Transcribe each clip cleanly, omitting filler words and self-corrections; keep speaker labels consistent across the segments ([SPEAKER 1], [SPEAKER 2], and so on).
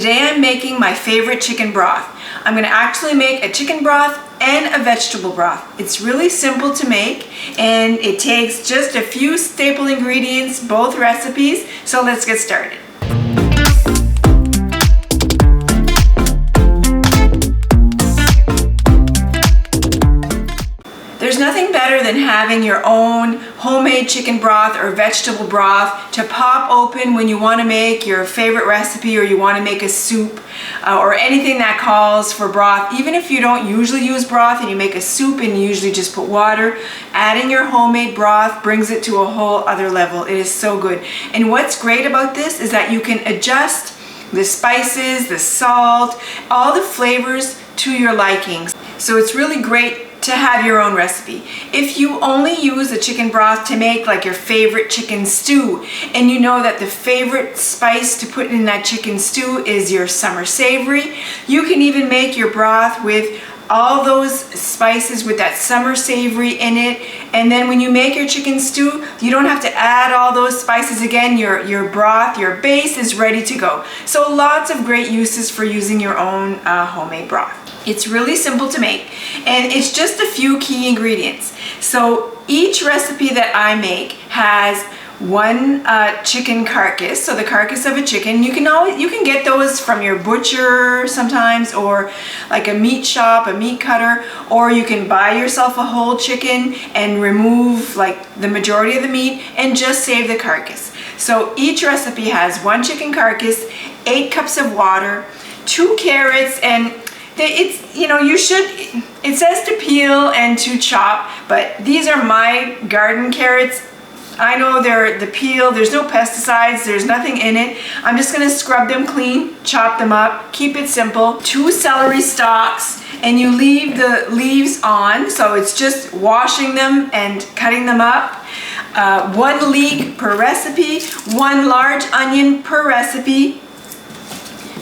[SPEAKER 1] Today I'm making my favorite chicken broth. I'm going to actually make a chicken broth and a vegetable broth. It's really simple to make and it takes just a few staple ingredients, both recipes, so let's get started. There's nothing better than having your own homemade chicken broth or vegetable broth to pop open when you want to make your favorite recipe or you want to make a soup or anything that calls for broth. Even if you don't usually use broth and you make a soup and you usually just put water, adding your homemade broth brings it to a whole other level. It is so good. And what's great about this is that you can adjust the spices, the salt, all the flavors to your likings. So it's really great to have your own recipe. If you only use a chicken broth to make like your favorite chicken stew, and you know that the favorite spice to put in that chicken stew is your summer savory, you can even make your broth with all those spices with that summer savory in it, and then when you make your chicken stew, you don't have to add all those spices again. Your broth, your base is ready to go. So lots of great uses for using your own homemade broth. It's really simple to make and it's just a few key ingredients. So each recipe that I make has one chicken carcass, so the carcass of a chicken. You can get those from your butcher sometimes, or like a meat shop, a meat cutter, or you can buy yourself a whole chicken and remove like the majority of the meat and just save the carcass. So each recipe has one chicken carcass, 8 cups of water, 2 carrots, and it says to peel and to chop, but these are my garden carrots. I know they're the peel, there's no pesticides, there's nothing in it. I'm just gonna scrub them clean, chop them up, keep it simple. 2 celery stalks, and you leave the leaves on, so it's just washing them and cutting them up. 1 leek per recipe, 1 large onion per recipe,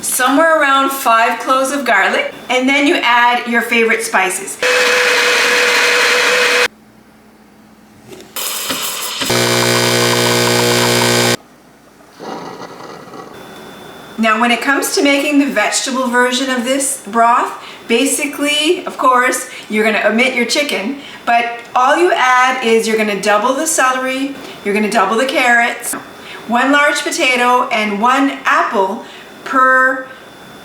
[SPEAKER 1] somewhere around 5 cloves of garlic, and then you add your favorite spices. Now when it comes to making the vegetable version of this broth, basically, of course, you're going to omit your chicken, but all you add is you're going to double the celery, you're going to double the carrots, 1 large potato, and 1 apple per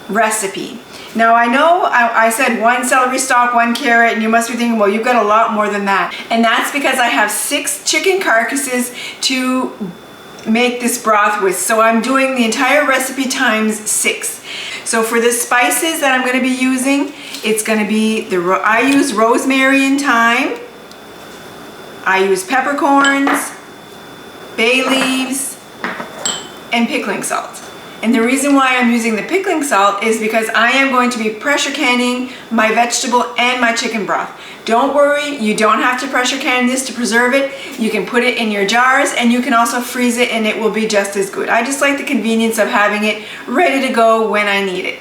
[SPEAKER 1] recipe. Now I know I said 1 celery stalk, 1 carrot, and you must be thinking, well, you've got a lot more than that. And that's because I have 6 chicken carcasses to make this broth with. So I'm doing the entire recipe times 6. So for the spices that I'm going to be using, it's going to be, I use rosemary and thyme, I use peppercorns, bay leaves, and pickling salt. And the reason why I'm using the pickling salt is because I am going to be pressure canning my vegetable and my chicken broth. Don't worry, you don't have to pressure can this to preserve it. You can put it in your jars and you can also freeze it and it will be just as good. I just like the convenience of having it ready to go when I need it.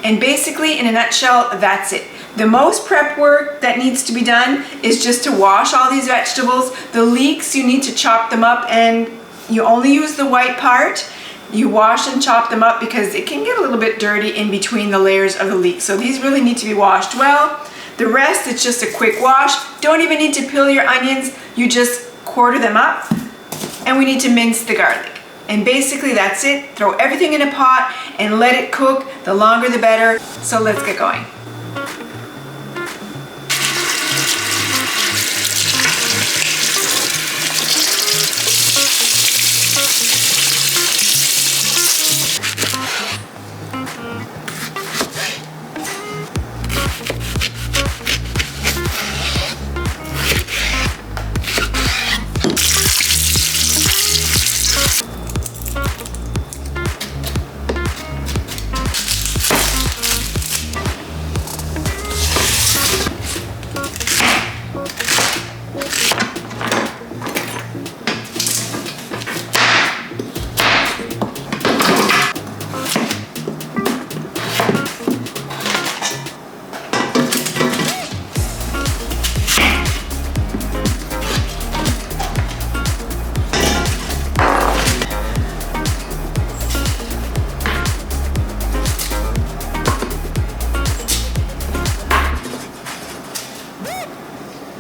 [SPEAKER 1] And basically, in a nutshell, that's it. The most prep work that needs to be done is just to wash all these vegetables. The leeks, you need to chop them up and you only use the white part. You wash and chop them up because it can get a little bit dirty in between the layers of the leeks. So these really need to be washed well. The rest, it's just a quick wash. Don't even need to peel your onions. You just quarter them up. And we need to mince the garlic. And basically that's it. Throw everything in a pot and let it cook. The longer the better. So let's get going.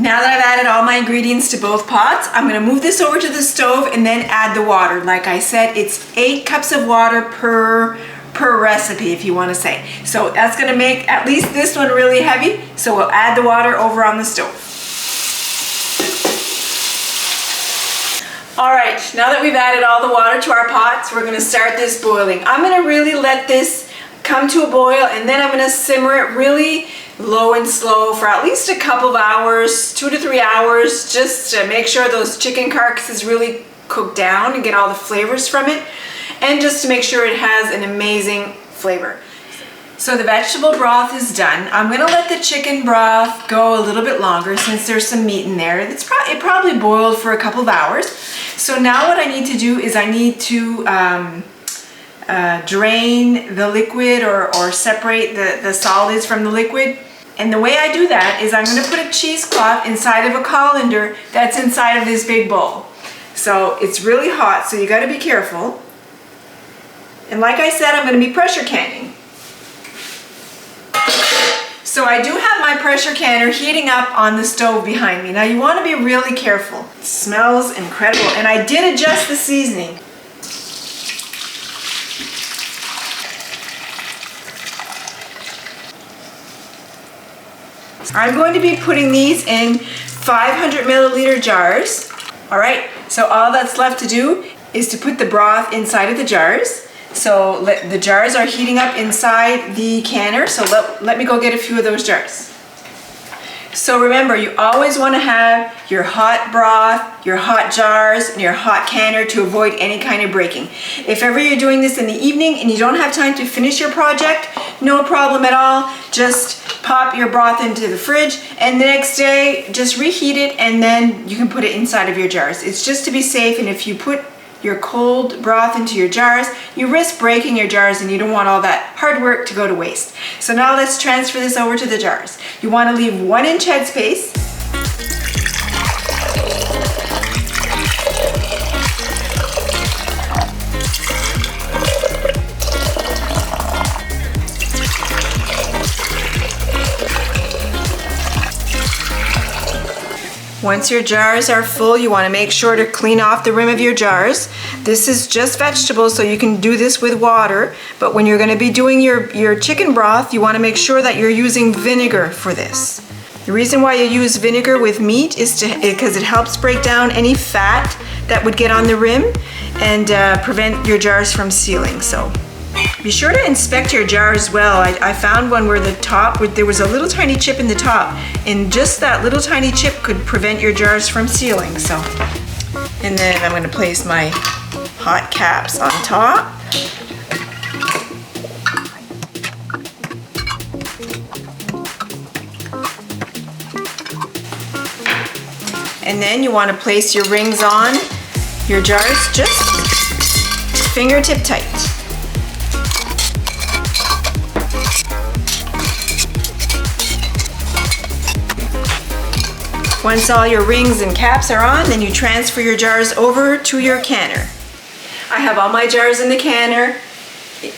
[SPEAKER 1] Now that I've added all my ingredients to both pots, I'm gonna move this over to the stove and then add the water. Like I said, it's 8 cups of water per recipe, if you wanna say. So that's gonna make at least this one really heavy. So we'll add the water over on the stove. All right, now that we've added all the water to our pots, we're gonna start this boiling. I'm gonna really let this come to a boil, and then I'm gonna simmer it really low and slow for at least a couple of hours, 2 to 3 hours, just to make sure those chicken carcasses really cook down and get all the flavors from it, and just to make sure it has an amazing flavor. So the vegetable broth is done. I'm gonna let the chicken broth go a little bit longer since there's some meat in there. It probably boiled for a couple of hours. So now what I need to do is I need to drain the liquid or separate the solids from the liquid. And the way I do that is I'm going to put a cheesecloth inside of a colander that's inside of this big bowl. So it's really hot, so you got to be careful. And like I said, I'm going to be pressure canning. So I do have my pressure canner heating up on the stove behind me. Now you want to be really careful. It smells incredible, and I did adjust the seasoning. I'm going to be putting these in 500 milliliter jars. All right, so all that's left to do is to put the broth inside of the jars. So the jars are heating up inside the canner, so let me go get a few of those jars. So remember, you always want to have your hot broth, your hot jars, and your hot canner to avoid any kind of breaking. If ever you're doing this in the evening and you don't have time to finish your project, no problem at all. Just pop your broth into the fridge, and the next day just reheat it, and then you can put it inside of your jars. It's just to be safe, and if you put your cold broth into your jars, you risk breaking your jars, and you don't want all that hard work to go to waste. So now let's transfer this over to the jars. You want to leave 1 inch headspace. Once your jars are full, you want to make sure to clean off the rim of your jars. This is just vegetables, so you can do this with water, but when you're going to be doing your chicken broth, you want to make sure that you're using vinegar for this. The reason why you use vinegar with meat is because it helps break down any fat that would get on the rim and prevent your jars from sealing. So be sure to inspect your jars well. I found one where there was a little tiny chip in the top, and just that little tiny chip could prevent your jars from sealing. So, and then I'm going to place my hot caps on top. And then you want to place your rings on your jars just fingertip tight. Once all your rings and caps are on, then you transfer your jars over to your canner. I have all my jars in the canner,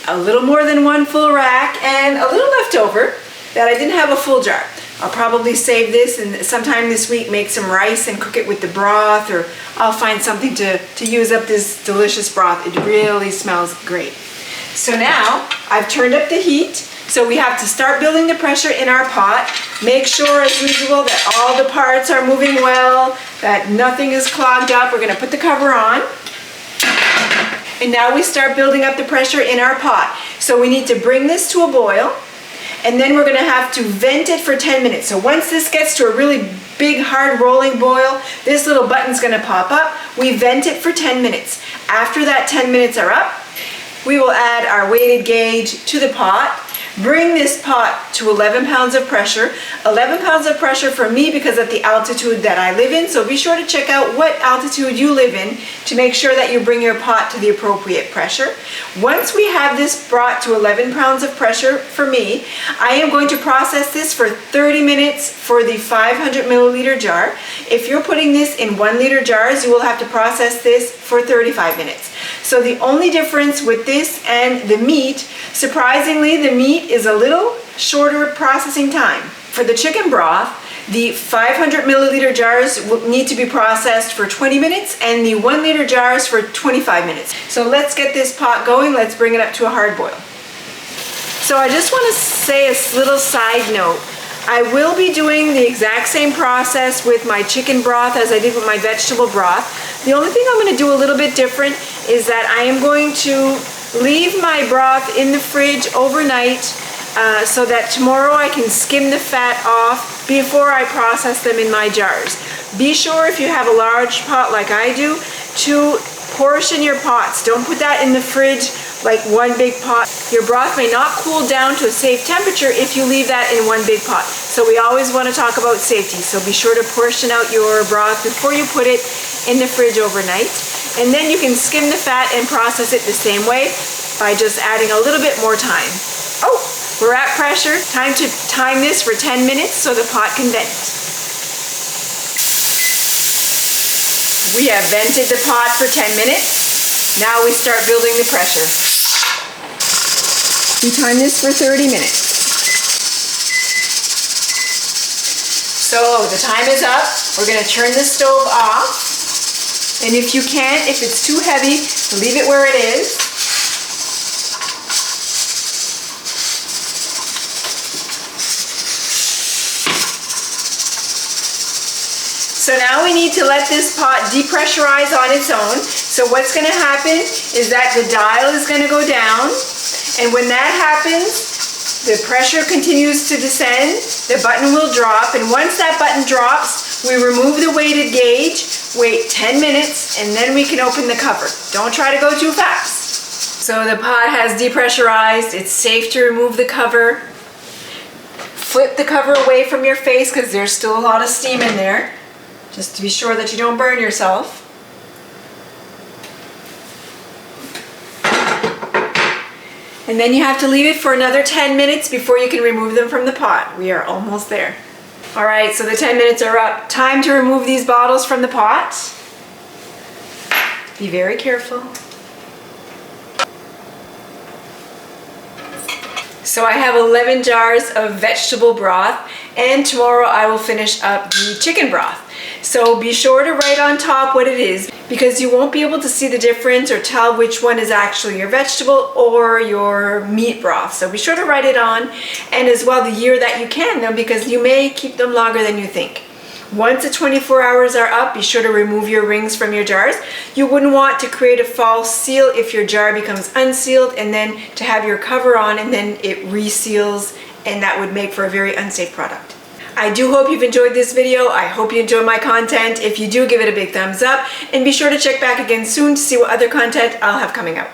[SPEAKER 1] a little more than 1 full rack, and a little left over that I didn't have a full jar. I'll probably save this and sometime this week make some rice and cook it with the broth, or I'll find something to use up this delicious broth. It really smells great. So now I've turned up the heat. So we have to start building the pressure in our pot. Make sure, as usual, that all the parts are moving well, that nothing is clogged up. We're going to put the cover on. And now we start building up the pressure in our pot. So we need to bring this to a boil, and then we're going to have to vent it for 10 minutes. So once this gets to a really big, hard rolling boil, this little button's going to pop up. We vent it for 10 minutes. After that 10 minutes are up, we will add our weighted gauge to the pot. Bring this pot to 11 pounds of pressure. 11 pounds of pressure for me because of the altitude that I live in, so be sure to check out what altitude you live in to make sure that you bring your pot to the appropriate pressure. Once we have this brought to 11 pounds of pressure for me, I am going to process this for 30 minutes for the 500 milliliter jar. If you're putting this in 1 liter jars, you will have to process this for 35 minutes. So the only difference with this and the meat, surprisingly, the meat is a little shorter processing time. For the chicken broth, The 500 milliliter jars need to be processed for 20 minutes and the 1 liter jars for 25 minutes. So let's get this pot going. Let's bring it up to a hard boil. So I just want to say a little side note. I will be doing the exact same process with my chicken broth as I did with my vegetable broth. The only thing I'm going to do a little bit different is that I am going to leave my broth in the fridge overnight so that tomorrow I can skim the fat off before I process them in my jars. Be sure, if you have a large pot like I do, to portion your pots. Don't put that in the fridge like one big pot. Your broth may not cool down to a safe temperature if you leave that in one big pot. So we always want to talk about safety. So be sure to portion out your broth before you put it in the fridge overnight. And then you can skim the fat and process it the same way by just adding a little bit more time. Oh, we're at pressure. Time to time this for 10 minutes so the pot can vent. We have vented the pot for 10 minutes. Now we start building the pressure. We time this for 30 minutes. So the time is up. We're going to turn the stove off. And if you can't, if it's too heavy, leave it where it is. So now we need to let this pot depressurize on its own. So what's going to happen is that the dial is going to go down, and when that happens, the pressure continues to descend, the button will drop, and once that button drops, we remove the weighted gauge, wait 10 minutes, and then we can open the cover. Don't try to go too fast. So the pot has depressurized, it's safe to remove the cover. Flip the cover away from your face because there's still a lot of steam in there, just to be sure that you don't burn yourself. And then you have to leave it for another 10 minutes before you can remove them from the pot. We are almost there. All right, so the 10 minutes are up. Time to remove these bottles from the pot. Be very careful. So I have 11 jars of vegetable broth, and tomorrow I will finish up the chicken broth. So be sure to write on top what it is, because you won't be able to see the difference or tell which one is actually your vegetable or your meat broth. So be sure to write it on, and as well the year that you can them, because you may keep them longer than you think. Once the 24 hours are up, be sure to remove your rings from your jars. You wouldn't want to create a false seal if your jar becomes unsealed, and then to have your cover on and then it reseals, and that would make for a very unsafe product. I do hope you've enjoyed this video. I hope you enjoy my content. If you do, give it a big thumbs up, and be sure to check back again soon to see what other content I'll have coming out.